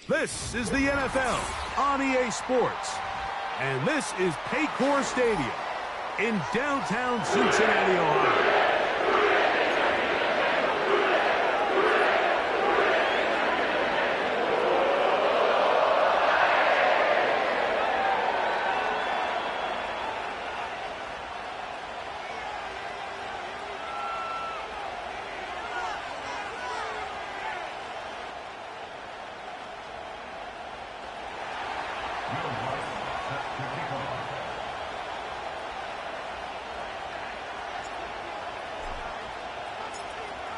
This is the NFL on EA Sports. And this is Paycor Stadium in downtown Cincinnati, Ohio.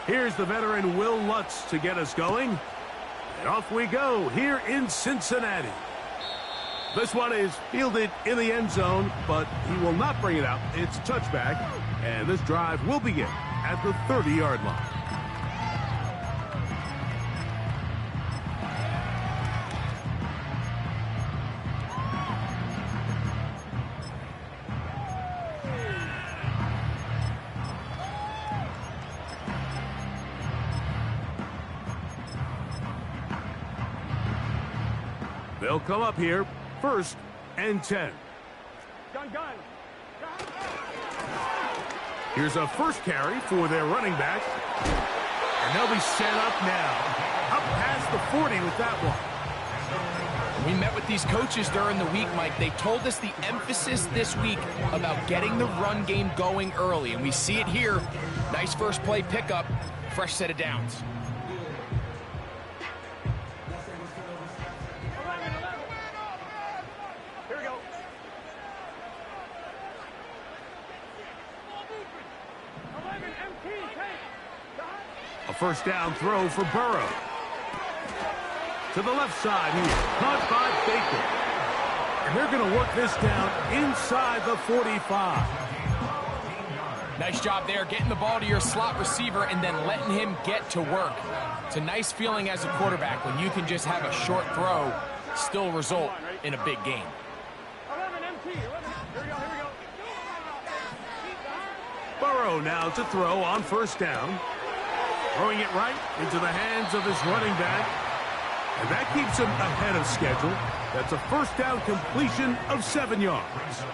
Here's the veteran Will Lutz to get us going. And off we go here in Cincinnati. This one is fielded in the end zone, but he will not bring it out. It's a touchback, and this drive will begin at the 30-yard line. They'll come up here, 1st and 10. Here's a first carry for their running back. And they'll be set up now. Up past the 40 with that one. We met with these coaches during the week, Mike. They told us the emphasis this week about getting the run game going early. And we see it here. Nice first play pickup. Fresh set of downs. A first down throw for Burrow. To the left side here. Caught by Baker. And they're going to work this down inside the 45. Nice job there, getting the ball to your slot receiver and then letting him get to work. It's a nice feeling as a quarterback when you can just have a short throw, still result in a big game. Burrow now to throw on first down. Throwing it right into the hands of his running back. And that keeps him ahead of schedule. That's a first down completion of 7 yards.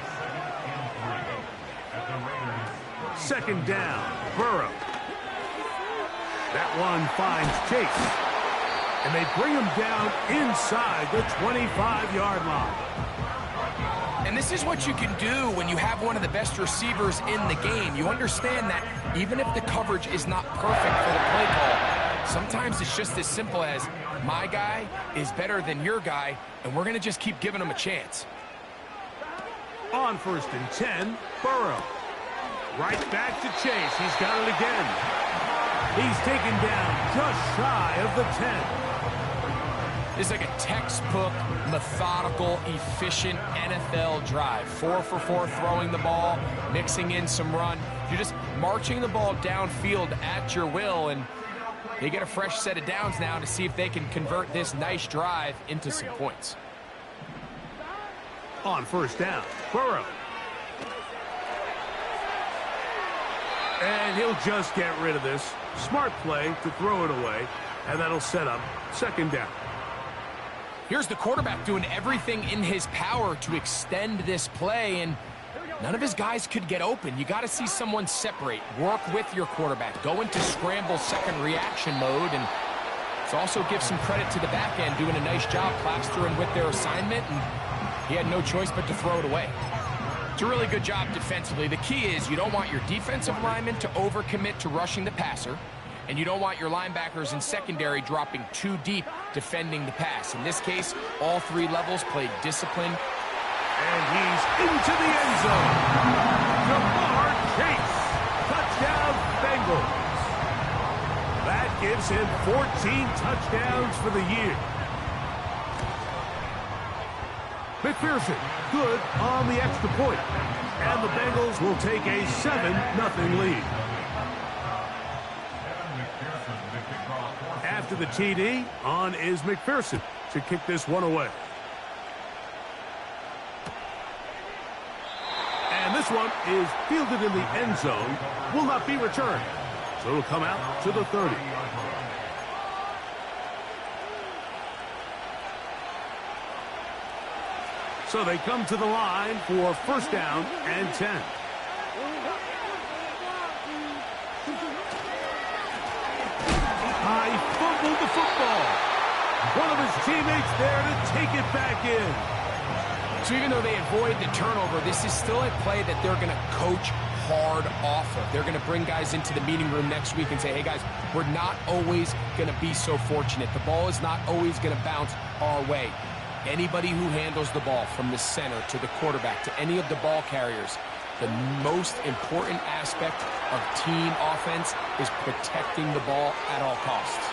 Second down, Burrow. That one finds Chase. And they bring him down inside the 25-yard line. And this is what you can do when you have one of the best receivers in the game. You understand that even if the coverage is not perfect for the play call, sometimes it's just as simple as my guy is better than your guy, and we're going to just keep giving him a chance. On 1st and 10, Burrow. Right back to Chase. He's got it again. He's taken down just shy of the 10. This is like a textbook, methodical, efficient NFL drive. 4 for 4 throwing the ball, mixing in some run. You're just marching the ball downfield at your will, and they get a fresh set of downs now to see if they can convert this nice drive into some points. On first down, Burrow. And he'll just get rid of this. Smart play to throw it away, and that'll set up second down. Here's the quarterback doing everything in his power to extend this play, and none of his guys could get open. You got to see someone separate, work with your quarterback, go into scramble second reaction mode, and it also gives some credit to the back end doing a nice job plastering with their assignment, and he had no choice but to throw it away. It's a really good job defensively. The key is you don't want your defensive linemen to overcommit to rushing the passer, and you don't want your linebackers in secondary dropping too deep defending the pass. In this case, all 3 levels played disciplined. And he's into the end zone. Jamar Chase. Touchdown, Bengals. That gives him 14 touchdowns for the year. McPherson, good on the extra point. And the Bengals will take a 7-0 lead. After the TD, on is McPherson to kick this one away. And this one is fielded in the end zone, will not be returned. So it'll come out to the 30. So they come to the line for first down and 10. He fumbled the football. One of his teammates there to take it back in. So even though they avoid the turnover, this is still a play that they're going to coach hard off of. They're going to bring guys into the meeting room next week and say, hey guys, we're not always going to be so fortunate. The ball is not always going to bounce our way. Anybody who handles the ball from the center to the quarterback to any of the ball carriers, the most important aspect of team offense is protecting the ball at all costs.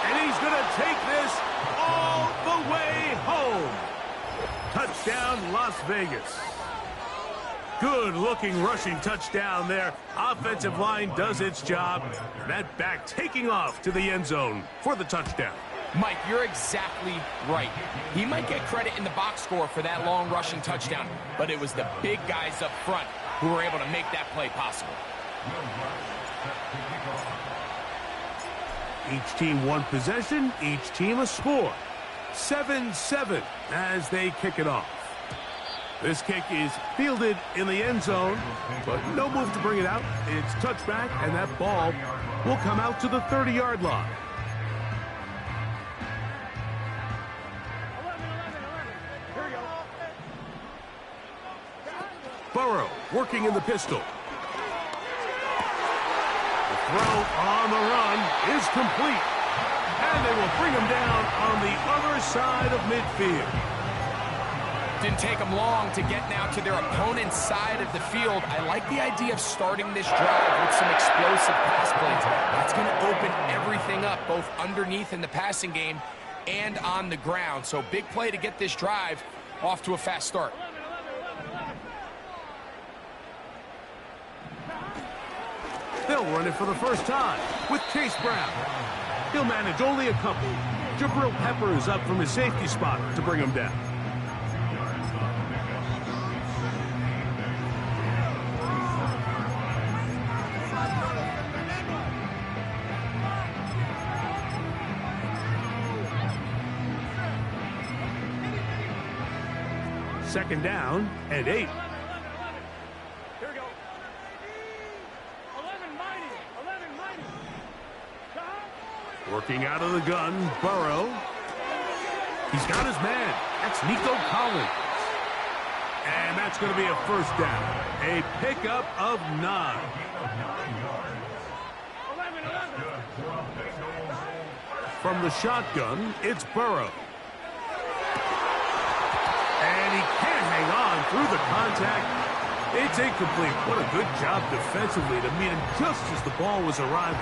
And he's going to take this all the way home. Touchdown, Las Vegas. Good-looking rushing touchdown there. Offensive line does its job. That back taking off to the end zone for the touchdown. Mike, you're exactly right. He might get credit in the box score for that long rushing touchdown, but it was the big guys up front who were able to make that play possible. Each team one possession, each team a score. 7-7 as they kick it off. This kick is fielded in the end zone, but no move to bring it out. It's touchback, and that ball will come out to the 30-yard line. Burrow working in the pistol. The throw on the run is complete. And they will bring him down on the other side of midfield. Didn't take them long to get now to their opponent's side of the field. I like the idea of starting this drive with some explosive pass plays. That's going to open everything up, both underneath in the passing game and on the ground. So big play to get this drive off to a fast start. They'll run it for the first time with Chase Brown. He'll manage only a couple. Jabril Peppers up from his safety spot to bring him down. Second down and 8. Working out of the gun, Burrow. He's got his man. That's Nico Collins. And that's going to be a first down. A pickup of 9. From the shotgun, it's Burrow. And he can't hang on through the contact. It's incomplete. What a good job defensively to meet him just as the ball was arriving.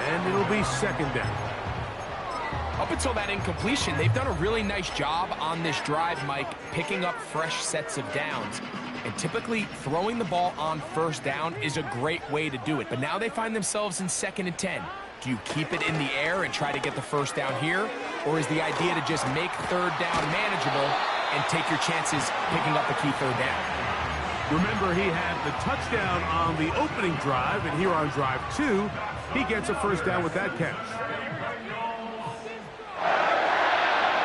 And it'll be second down. Up until that incompletion, they've done a really nice job on this drive, Mike, picking up fresh sets of downs. And typically, throwing the ball on first down is a great way to do it. But now they find themselves in 2nd and 10. Do you keep it in the air and try to get the first down here? Or is the idea to just make third down manageable and take your chances picking up a key third down? Remember, he had the touchdown on the opening drive, and here on drive 2, he gets a first down with that catch.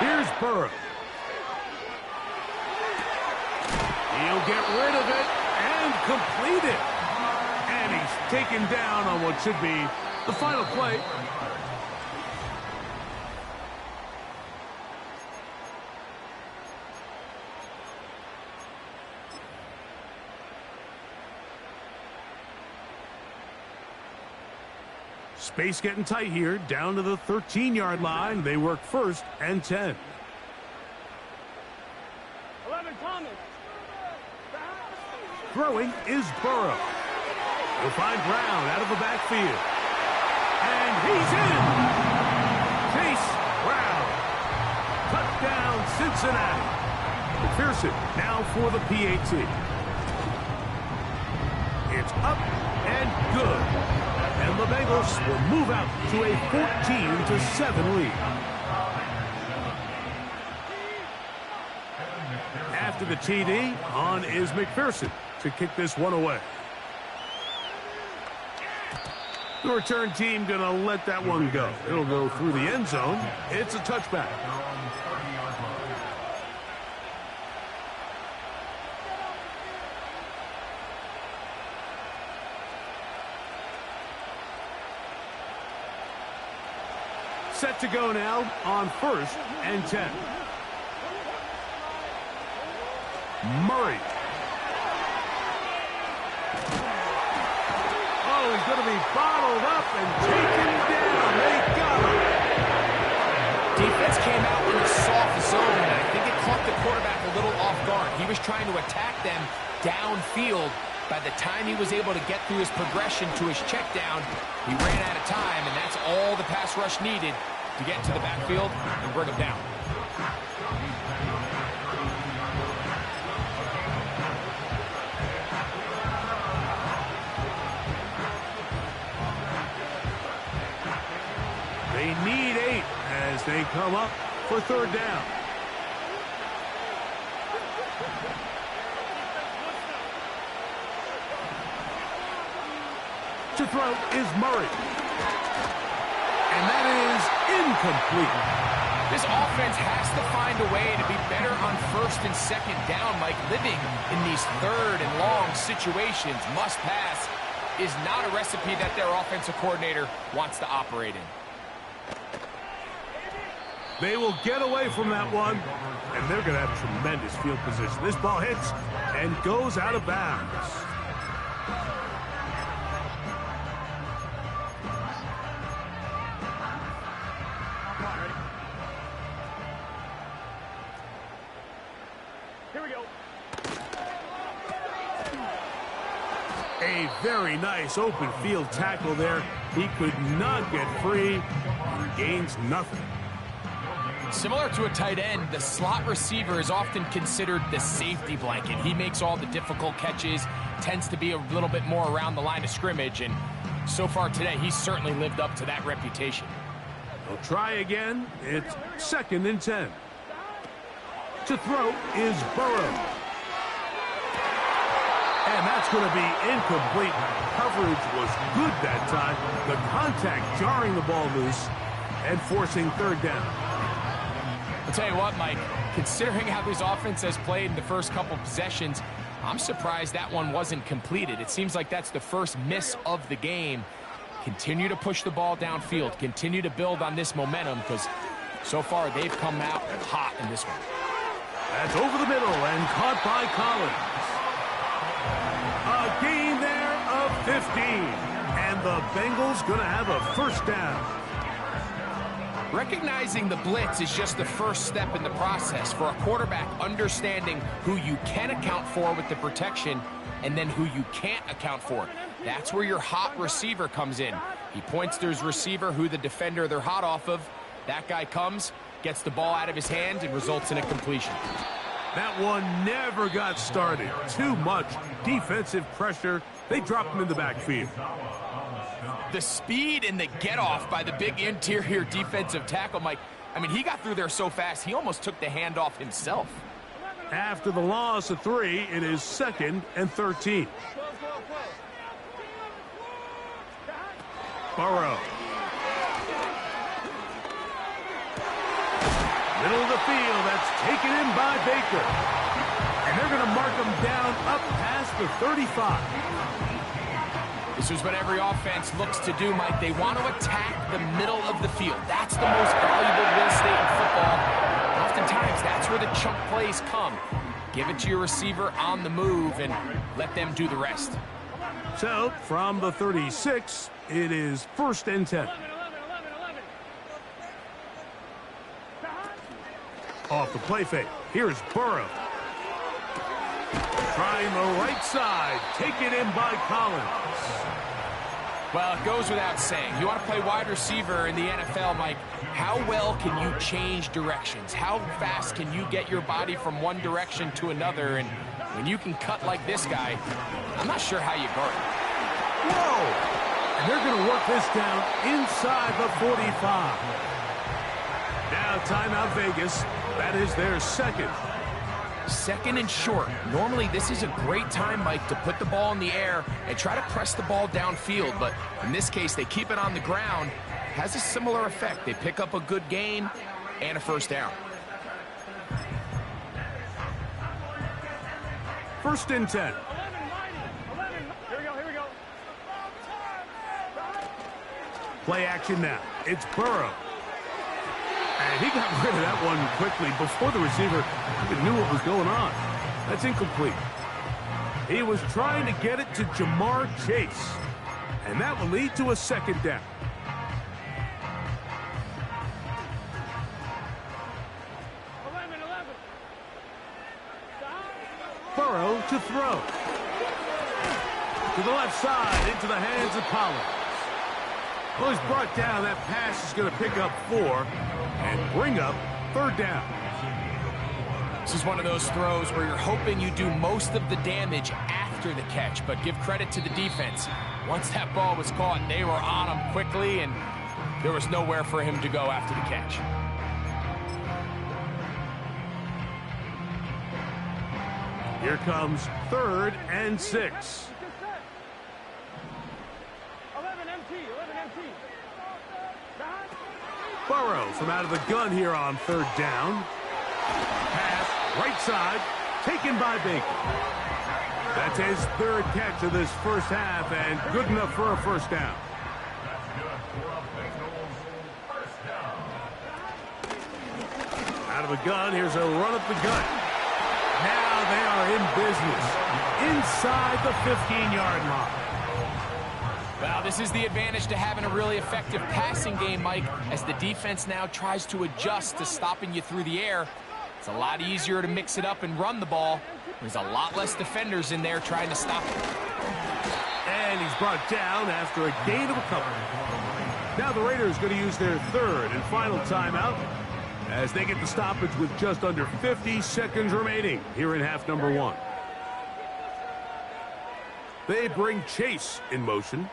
Here's Burrow. He'll get rid of it and complete it. And he's taken down on what should be the final play. Space getting tight here, down to the 13-yard line. They work 1st and 10. 11 Thomas. Throwing is Burrow. He'll find Brown out of the backfield. And he's in. Chase Brown. Touchdown, Cincinnati. McPherson now for the PAT. It's up and good. And the Bengals will move out to a 14-7 lead. After the TD, on is McPherson to kick this one away. The return team going to let that one go. It'll go through the end zone. It's a touchback. Set to go now on 1st and 10. Murray. Oh, he's going to be bottled up and taken down. They got him. Defense came out in a soft zone, and I think it caught the quarterback a little off guard. He was trying to attack them downfield. By the time he was able to get through his progression to his check down, he ran out of time, and that's all the pass rush needed to get to the backfield and bring him down. They need 8 as they come up for 3rd down. To throw is Murray. And that is incomplete. This offense has to find a way to be better on 1st and 2nd down. Like, living in these 3rd and long situations, must pass, is not a recipe that their offensive coordinator wants to operate in. They will get away from that one, and they're going to have tremendous field position. This ball hits and goes out of bounds. A very nice open field tackle there. He could not get free and gains nothing. Similar to a tight end, the slot receiver is often considered the safety blanket. He makes all the difficult catches, tends to be a little bit more around the line of scrimmage, and so far today, he's certainly lived up to that reputation. They'll try again. It's 2nd and 10. To throw is Burrow. And that's going to be incomplete. Coverage was good that time. The contact jarring the ball loose and forcing 3rd down. I'll tell you what, Mike, considering how this offense has played in the first couple possessions, I'm surprised that one wasn't completed. It seems like that's the first miss of the game. Continue to push the ball downfield. Continue to build on this momentum, because so far they've come out hot in this one. That's over the middle and caught by Collins. A gain there of 15. And the Bengals going to have a 1st down. Recognizing the blitz is just the first step in the process for a quarterback, understanding who you can account for with the protection and then who you can't account for. That's where your hot receiver comes in. He points to his receiver, who the defender they're hot off of. That guy comes, gets the ball out of his hand, and results in a completion. That one never got started. Too much defensive pressure. They dropped him in the backfield. The speed and the get-off by the big interior defensive tackle, Mike. I mean, he got through there so fast, he almost took the handoff himself. After the loss of 3, it is 2nd and 13. Burrow. Middle of the field, that's taken in by Baker. And they're going to mark him down up past the 35. This is what every offense looks to do, Mike. They want to attack the middle of the field. That's the most valuable real estate in football. Oftentimes, that's where the chunk plays come. Give it to your receiver on the move and let them do the rest. So, from the 36, it is 1st and 10. Off the play fake. Here's Burrow. Trying the right side. Taken in by Collins. Well, it goes without saying. You want to play wide receiver in the NFL, Mike, how well can you change directions? How fast can you get your body from one direction to another? And when you can cut like this guy, I'm not sure how you guard it. Whoa! And they're going to work this down inside the 45. Now timeout Vegas. That is their 2nd. 2nd and short. Normally, this is a great time, Mike, to put the ball in the air and try to press the ball downfield. But in this case, they keep it on the ground. Has a similar effect. They pick up a good gain and a first down. 1st and 10. Play action now. It's Burrow. And he got rid of that one quickly before the receiver even knew what was going on. That's incomplete. He was trying to get it to Jamar Chase. And that will lead to a 2nd down. Burrow to throw. To the left side, into the hands of Pollard. Well, he's brought down. That pass is going to pick up 4 and bring up 3rd down. This is one of those throws where you're hoping you do most of the damage after the catch, but give credit to the defense. Once that ball was caught, they were on him quickly, and there was nowhere for him to go after the catch. Here comes 3rd and 6. Burrow from out of the gun here on 3rd down. Pass, right side, taken by Baker. That's his 3rd catch of this first half, and good enough for a first down. Out of the gun, here's a run up the gut. Now they are in business inside the 15-yard line. Well, this is the advantage to having a really effective passing game, Mike, as the defense now tries to adjust to stopping you through the air. It's a lot easier to mix it up and run the ball. There's a lot less defenders in there trying to stop it. And he's brought down after a gain of a couple. Now the Raiders going to use their 3rd and final timeout as they get the stoppage with just under 50 seconds remaining here in half number 1. They bring Chase in motion.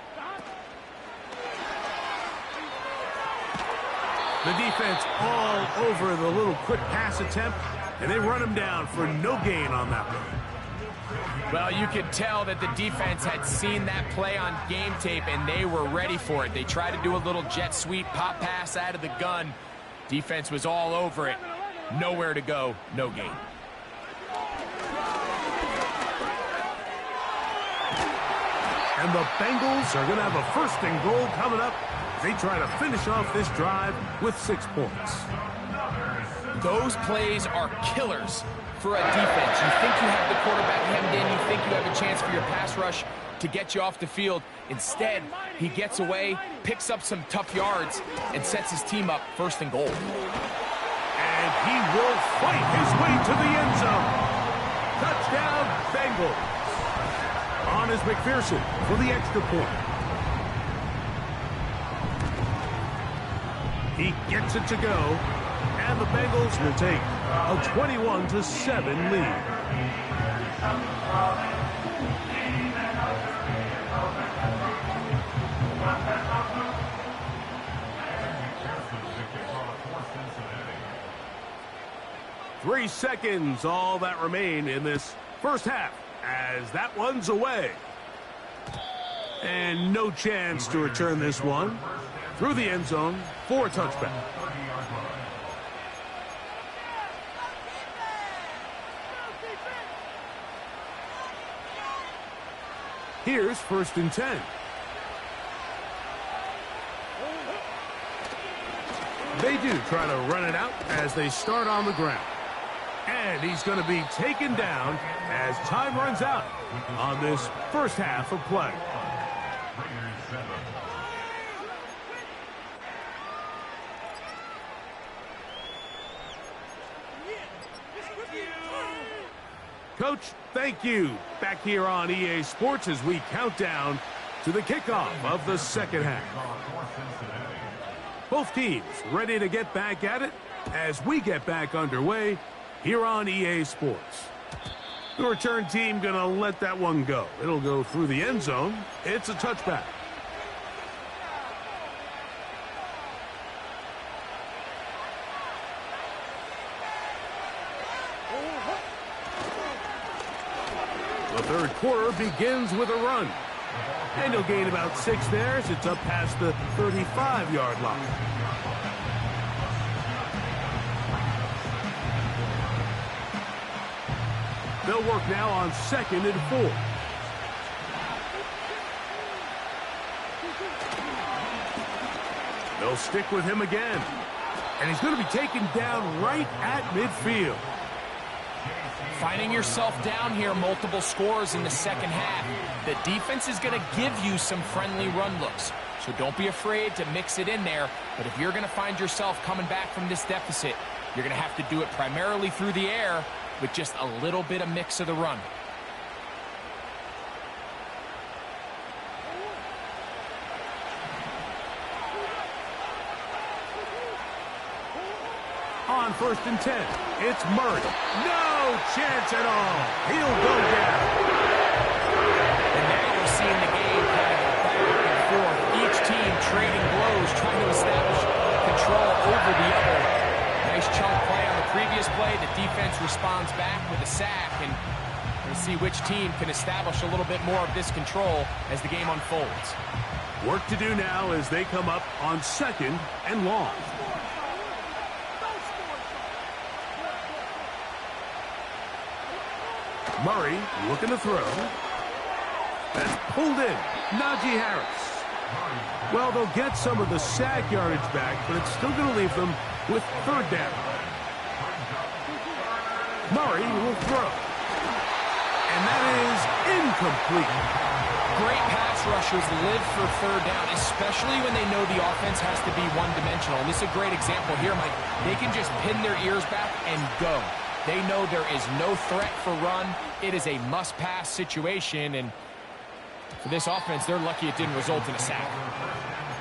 The defense all over the little quick pass attempt, and they run him down for no gain on that one. Well, you could tell that the defense had seen that play on game tape, and they were ready for it. They tried to do a little jet sweep, pop pass out of the gun. Defense was all over it. Nowhere to go, no gain. And the Bengals are going to have a 1st and goal coming up. They try to finish off this drive with 6 points. Those plays are killers for a defense. You think you have the quarterback hemmed in. You think you have a chance for your pass rush to get you off the field. Instead, he gets away, picks up some tough yards, and sets his team up 1st and goal. And he will fight his way to the end zone. Touchdown, Bengals. On is McPherson for the extra point. He gets it to go, and the Bengals will take a 21-7 lead. Three seconds, all that remain in this first half, as that one's away. And no chance to return this one through the end zone for a touchback. Here's 1st and 10. They do try to run it out as they start on the ground. And he's going to be taken down as time runs out on this first half of play. Coach, thank you. Back here on EA Sports as we count down to the kickoff of the second half. Both teams ready to get back at it as we get back underway here on EA Sports. The return team going to let that one go. It'll go through the end zone. It's a touchback. The third quarter begins with a run. And he'll gain about 6 there as it's up past the 35-yard line. They'll work now on 2nd and 4. They'll stick with him again. And he's going to be taken down right at midfield. Finding yourself down here, multiple scores in the second half. The defense is going to give you some friendly run looks. So don't be afraid to mix it in there. But if you're going to find yourself coming back from this deficit, you're going to have to do it primarily through the air with just a little bit of mix of the run. On 1st and 10, it's Murray. No chance at all. He'll go down. And now we're seeing the game kind of back and forth. Each team trading blows, trying to establish control over the other. Nice chunk play on the previous play. The defense responds back with a sack, and we'll see which team can establish a little bit more of this control as the game unfolds. Work to do now as they come up on 2nd and long. Murray looking to throw. That's pulled in. Najee Harris. Well, they'll get some of the sack yardage back, but it's still going to leave them with 3rd down. Murray will throw. And that is incomplete. Great pass rushers live for 3rd down, especially when they know the offense has to be one-dimensional. And this is a great example here, Mike. They can just pin their ears back and go. They know there is no threat for run. It is a must-pass situation, and for this offense, they're lucky it didn't result in a sack.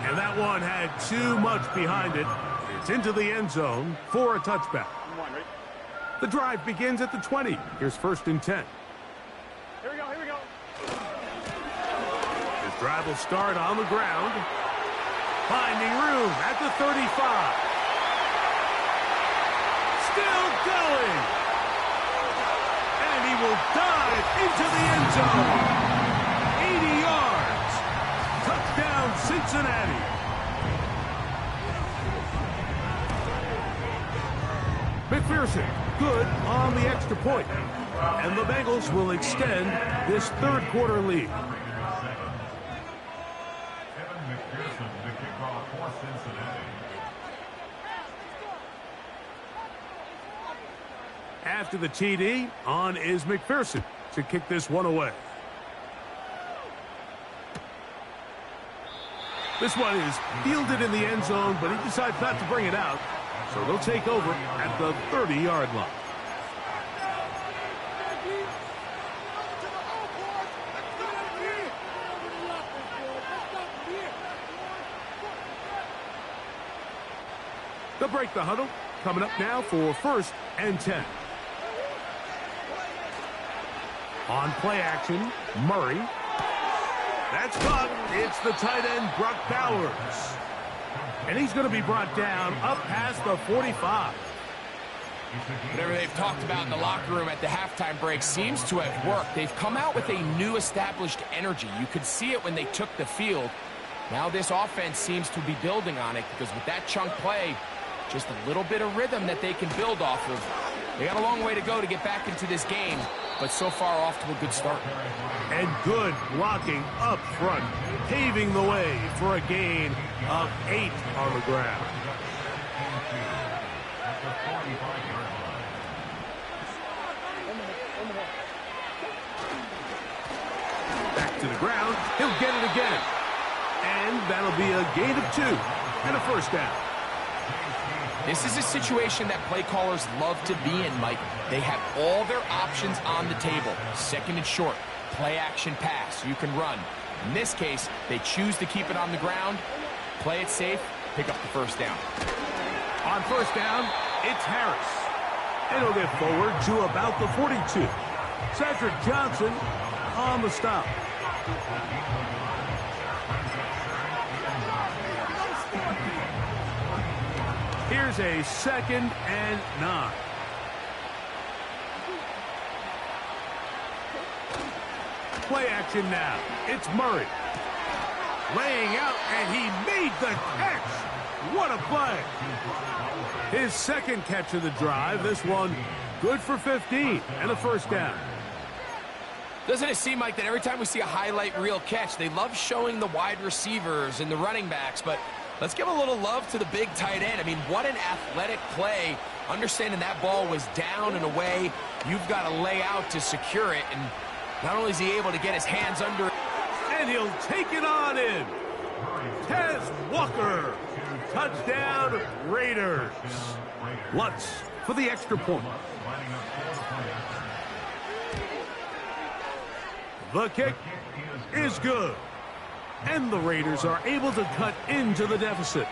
And that one had too much behind it. It's into the end zone for a touchback. The drive begins at the 20. Here's 1st and 10. Here we go. His drive will start on the ground. Finding room at the 35. Still going. And he will dive into the end zone. 80 yards. Touchdown, Cincinnati. McPherson, good on the extra point. And the Bengals will extend this 3rd quarter lead. After the TD, on is McPherson to kick this one away. This one is fielded in the end zone, but he decides not to bring it out. So they'll take over at the 30-yard line. They'll break the huddle. Coming up now for 1st and 10. On play action, Murray. That's caught. It's the tight end, Brock Bowers. And he's going to be brought down up past the 45. Whatever they've talked about in the locker room at the halftime break seems to have worked. They've come out with a new established energy. You could see it when they took the field. Now this offense seems to be building on it because with that chunk play, just a little bit of rhythm that they can build off of. They got a long way to go to get back into this game, but so far off to a good start. And good blocking up front, paving the way for a gain of 8 on the ground. Back to the ground. He'll get it again. And that'll be a gain of 2 and a 1st down. This is a situation that play callers love to be in, Mike. They have all their options on the table. 2nd and short, play action pass, you can run. In this case, they choose to keep it on the ground, play it safe, pick up the 1st down. On 1st down, it's Harris. And he'll get forward to about the 42. Cedric Johnson on the stop. Here's a 2nd and 9. Play action now. It's Murray. Laying out, and he made the catch. What a play. His second catch of the drive. This one good for 15 and a first down. Doesn't it seem like that every time we see a highlight reel catch, they love showing the wide receivers and the running backs, but let's give a little love to the big tight end. I mean, what an athletic play. Understanding that ball was down and away, you've got to lay out to secure it, and not only is he able to get his hands under it, and he'll take it on in. Tez Walker. Touchdown, Raiders. Lutz for the extra point. The kick is good. And the Raiders are able to cut into the deficit.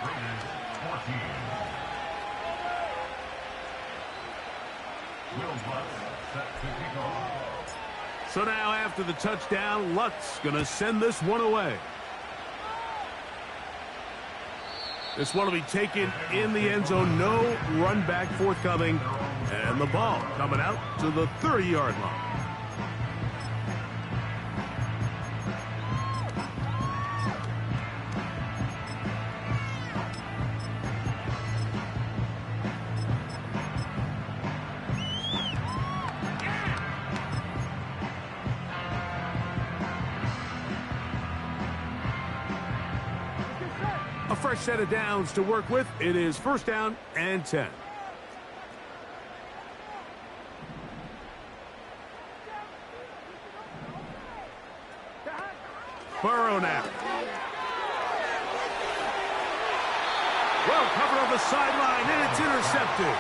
So now after the touchdown, Lutz going to send this one away. This one will be taken in the end zone. No run back forthcoming. And the ball coming out to the 30-yard line. A fresh set of downs to work with. It is first down and 10. Burrow now. Well covered on the sideline, and it's intercepted.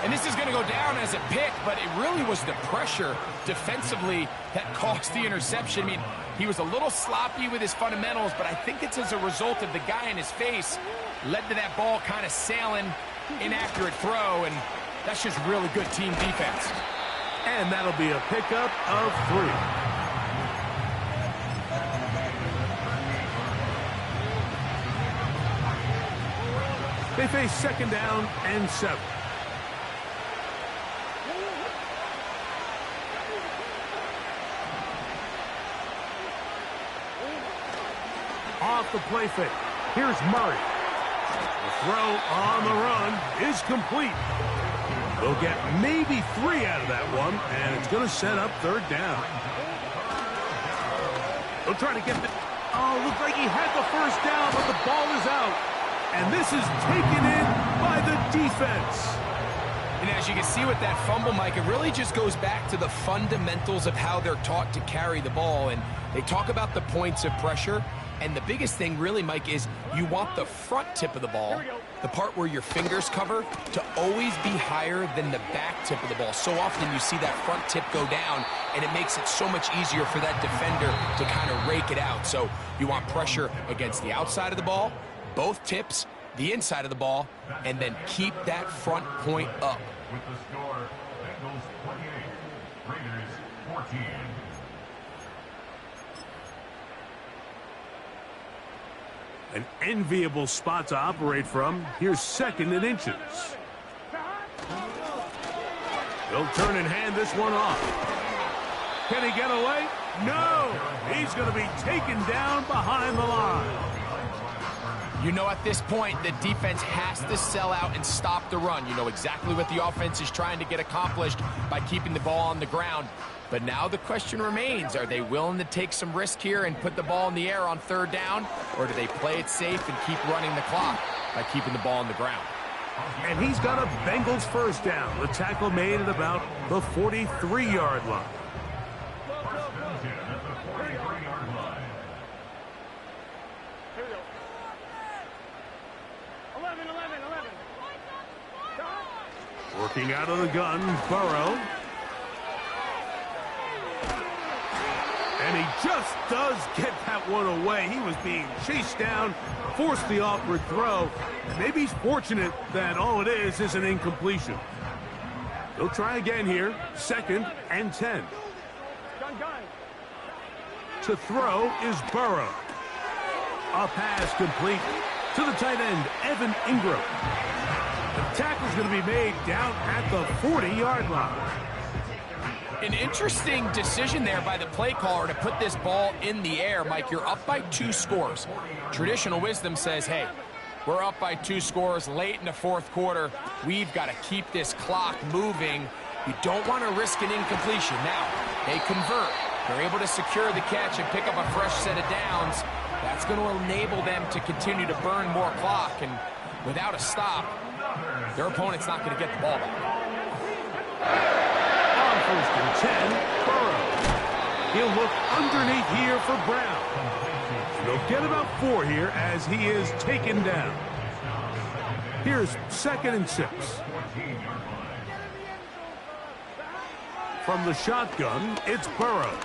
and this is going to go down as a pick, but it really was the pressure defensively that caused the interception. I mean, he was a little sloppy with his fundamentals, but I think it's as a result of the guy in his face led to that ball kind of sailing, inaccurate throw, and that's just really good team defense. And that'll be a pickup of 3. They face second down and 7. Off the play fake. Here's Murray. The throw on the run is complete. They'll get maybe 3 out of that one, and it's going to set up third down. They'll try to get the... Oh, looks like he had the first down, but the ball is out. And this is taken in by the defense. And as you can see with that fumble, Mike, it really just goes back to the fundamentals of how they're taught to carry the ball. And they talk about the points of pressure. And the biggest thing really, Mike, is you want the front tip of the ball, the part where your fingers cover, to always be higher than the back tip of the ball. So often you see that front tip go down, and it makes it so much easier for that defender to kind of rake it out. So you want pressure against the outside of the ball, both tips, the inside of the ball, and then keep that front point up. With the score, Bengals 28, Raiders 14. An enviable spot to operate from. Here's second and inches. They'll turn and hand this one off. Can he get away? No! He's going to be taken down behind the line. You know, at this point, the defense has to sell out and stop the run. You know exactly what the offense is trying to get accomplished by keeping the ball on the ground. But now the question remains, are they willing to take some risk here and put the ball in the air on third down? Or do they play it safe and keep running the clock by keeping the ball on the ground? And he's got a Bengals first down. The tackle made at about the 43-yard line. Working out of the gun, Burrow. And he just does get that one away. He was being chased down, forced the awkward throw. And maybe he's fortunate that all it is an incompletion. They'll try again here. Second and 10. To throw is Burrow. A pass complete to the tight end, Evan Ingram. The tackle's going to be made down at the 40-yard line. An interesting decision there by the play caller to put this ball in the air. Mike, you're up by 2 scores. Traditional wisdom says, hey, we're up by 2 scores late in the fourth quarter. We've got to keep this clock moving. You don't want to risk an incompletion. Now, they convert. They're able to secure the catch and pick up a fresh set of downs. That's going to enable them to continue to burn more clock. And without a stop, their opponent's not going to get the ball back. On 1st and 10, Burrow. He'll look underneath here for Brown. They'll get about 4 here as he is taken down. Here's 2nd and 6. From the shotgun, it's Burrow.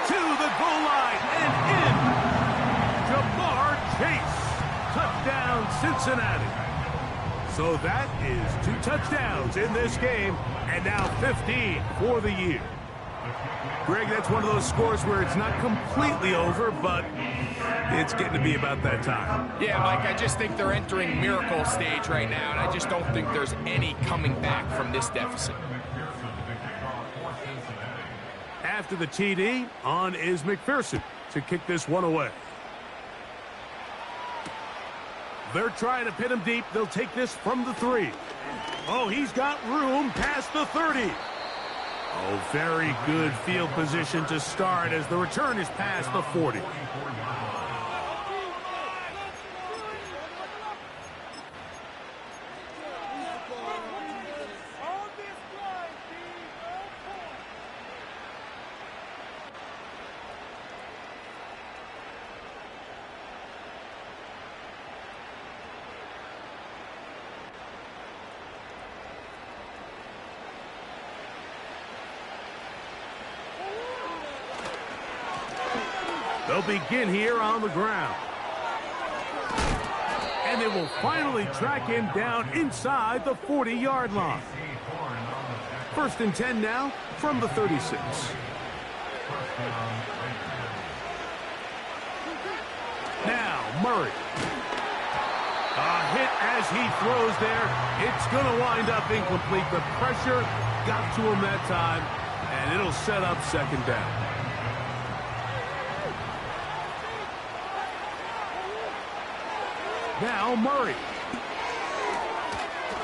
To the goal line and in. Jamar Chase. Touchdown, Cincinnati. So that is 2 touchdowns in this game, and now 15 for the year. Greg, that's one of those scores where it's not completely over, but it's getting to be about that time. Yeah, Mike, I just think they're entering miracle stage right now, and I just don't think there's any coming back from this deficit. After the TD, on is McPherson to kick this one away. They're trying to pin him deep. They'll take this from the 3. Oh, he's got room past the 30. Oh, very good field position to start as the return is past the 40. They'll begin here on the ground. And they will finally track him down inside the 40-yard line. 1st and 10 now from the 36. Now Murray. A hit as he throws there. It's going to wind up incomplete. The pressure got to him that time, and it'll set up 2nd down. Now Murray.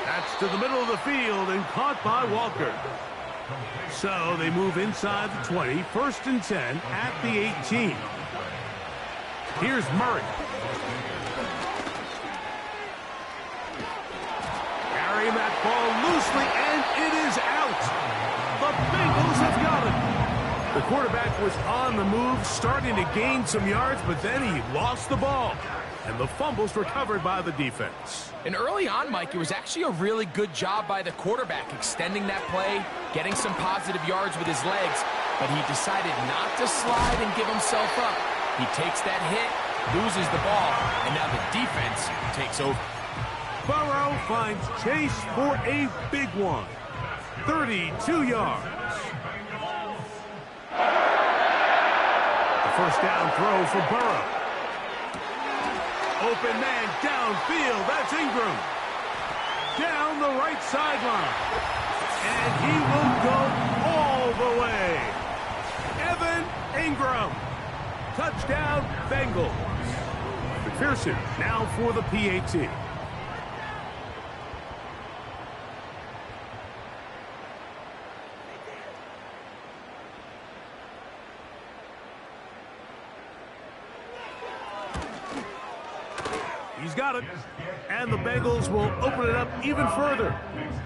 That's to the middle of the field and caught by Walker. So they move inside the 20, 1st and 10 at the 18. Here's Murray. Carrying that ball loosely, and it is out. The Bengals have got it. The quarterback was on the move, starting to gain some yards, but then he lost the ball. And the fumble's recovered by the defense. And early on, Mike, it was actually a really good job by the quarterback, extending that play, getting some positive yards with his legs, but he decided not to slide and give himself up. He takes that hit, loses the ball, and now the defense takes over. Burrow finds Chase for a big one. 32 yards. The 1st down throw for Burrow. Open man downfield. That's Ingram. Down the right sideline. And he will go all the way. Evan Ingram. Touchdown, Bengals. McPherson now for the PAT. He's got it, and the Bengals will open it up even further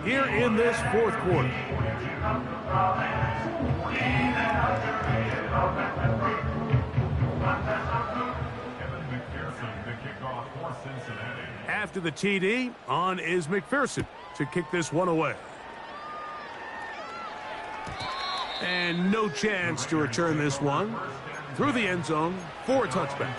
here in this 4th quarter. After the TD, on is McPherson to kick this one away. And no chance to return this one through the end zone for a touchback.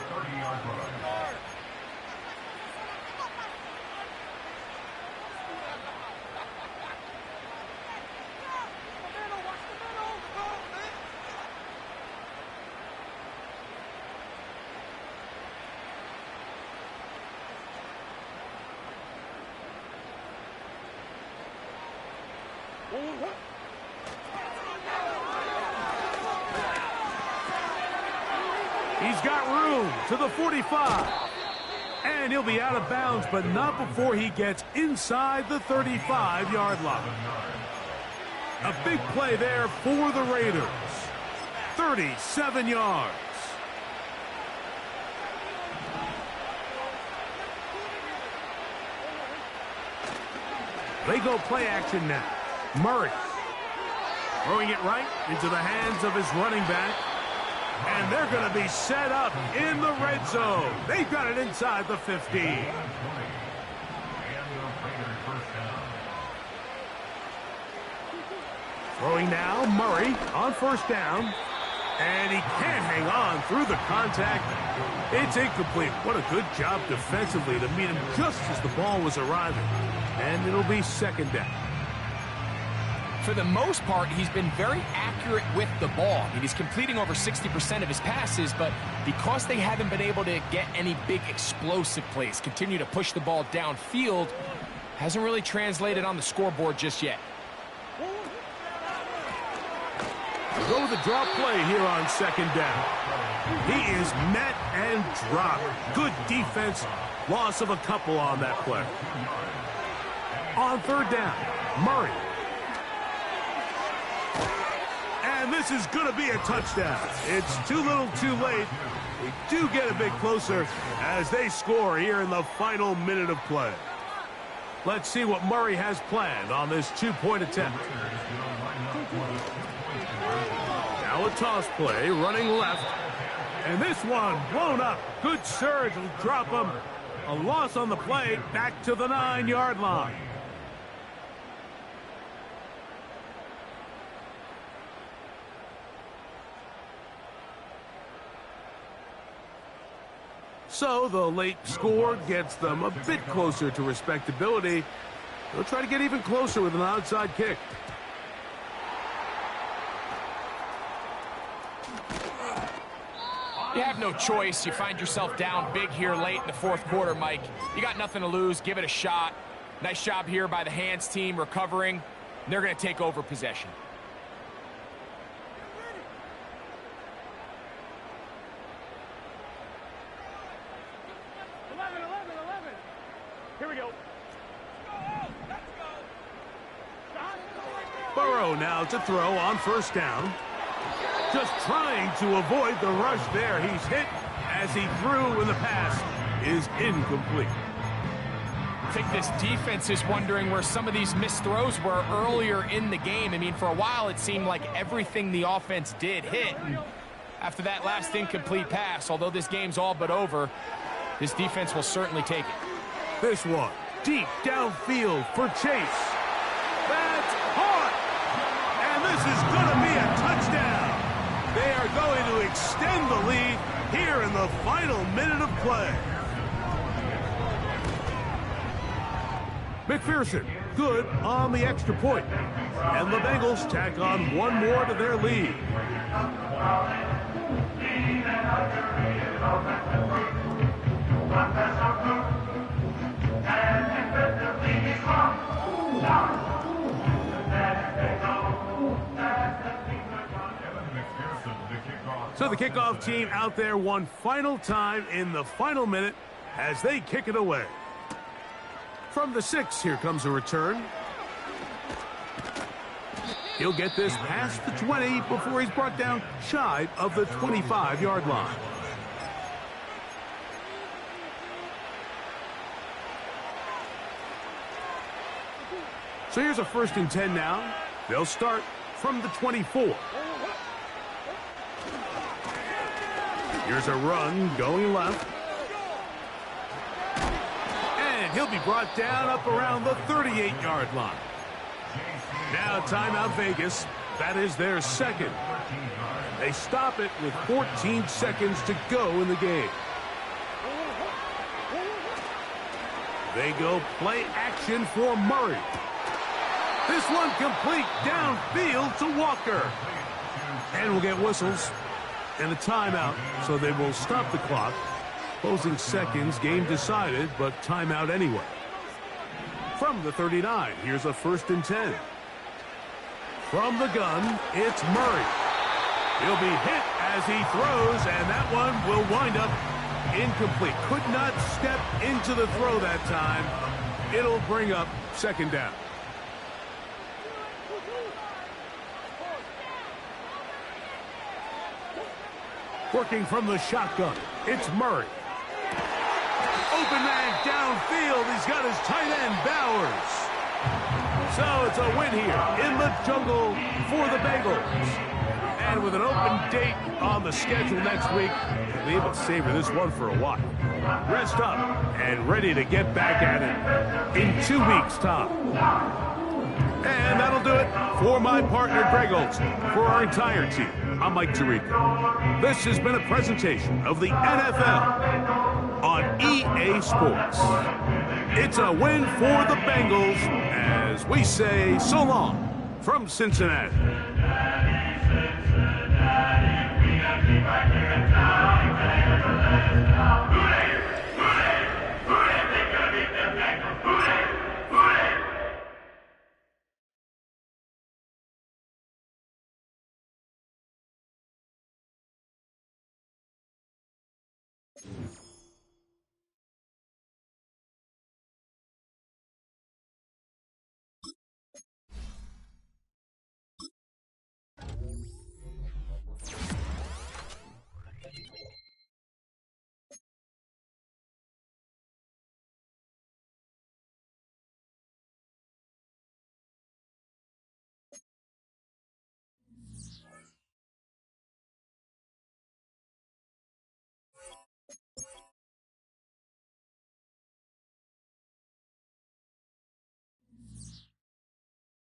He's got room to the 45. And he'll be out of bounds, but not before he gets inside the 35-yard line. A big play there for the Raiders. 37 yards. They go play action now. Murray throwing it right into the hands of his running back. And they're going to be set up in the red zone. They've got it inside the 15. Throwing now, Murray on first down. And he can't hang on through the contact. It's incomplete. What a good job defensively to meet him just as the ball was arriving. And it'll be second down. For the most part, he's been very accurate with the ball. I mean, he's completing over 60% of his passes, but because they haven't been able to get any big explosive plays, continue to push the ball downfield, hasn't really translated on the scoreboard just yet. Go with the drop play here on second down. He is met and dropped. Good defense. Loss of a couple on that play. On third down, Murray. And this is going to be a touchdown. It's too little too late. We do get a bit closer as they score here in the final minute of play. Let's see what Murray has planned on this two-point attempt. Now a toss play, running left. And this one blown up. Good surge will drop him. A loss on the play, back to the 9-yard line. So the late score gets them a bit closer to respectability. They'll try to get even closer with an outside kick. You have no choice. You find yourself down big here late in the fourth quarter, Mike. You got nothing to lose. Give it a shot. Nice job here by the hands team recovering. They're going to take over possession. Here we go. Burrow now to throw on first down. Just trying to avoid the rush there. He's hit as he threw, and the pass is incomplete. I think this defense is wondering where some of these missed throws were earlier in the game. I mean, for a while it seemed like everything the offense did hit. And after that last incomplete pass, although this game's all but over, this defense will certainly take it. This one, deep downfield for Chase. That's caught! And this is going to be a touchdown. They are going to extend the lead here in the final minute of play. McPherson, good on the extra point. And the Bengals tack on one more to their lead. So the kickoff team out there one final time in the final minute as they kick it away. From the 6, here comes a return. He'll get this past the 20 before he's brought down shy of the 25-yard line. So here's a 1st and 10 now. They'll start from the 24. Here's a run going left. And he'll be brought down up around the 38-yard line. Now timeout Vegas. That is their second. They stop it with 14 seconds to go in the game. They go play action for Murray. This one complete downfield to Walker. And we'll get whistles and a timeout, so they will stop the clock. Closing seconds, game decided, but timeout anyway. From the 39, here's a 1st and 10. From the gun, it's Murray. He'll be hit as he throws, and that one will wind up incomplete. Could not step into the throw that time. It'll bring up second down. Working from the shotgun, it's Murray. Open man downfield. He's got his tight end, Bowers. So it's a win here in the jungle for the Bengals. And with an open date on the schedule next week, they'll be able to savor this one for a while. Rest up and ready to get back at it in 2 weeks' time. And that'll do it for my partner, Greg Olson. For our entire team, I'm Mike Tirico. This has been a presentation of the NFL on EA Sports. It's a win for the Bengals as we say so long from Cincinnati.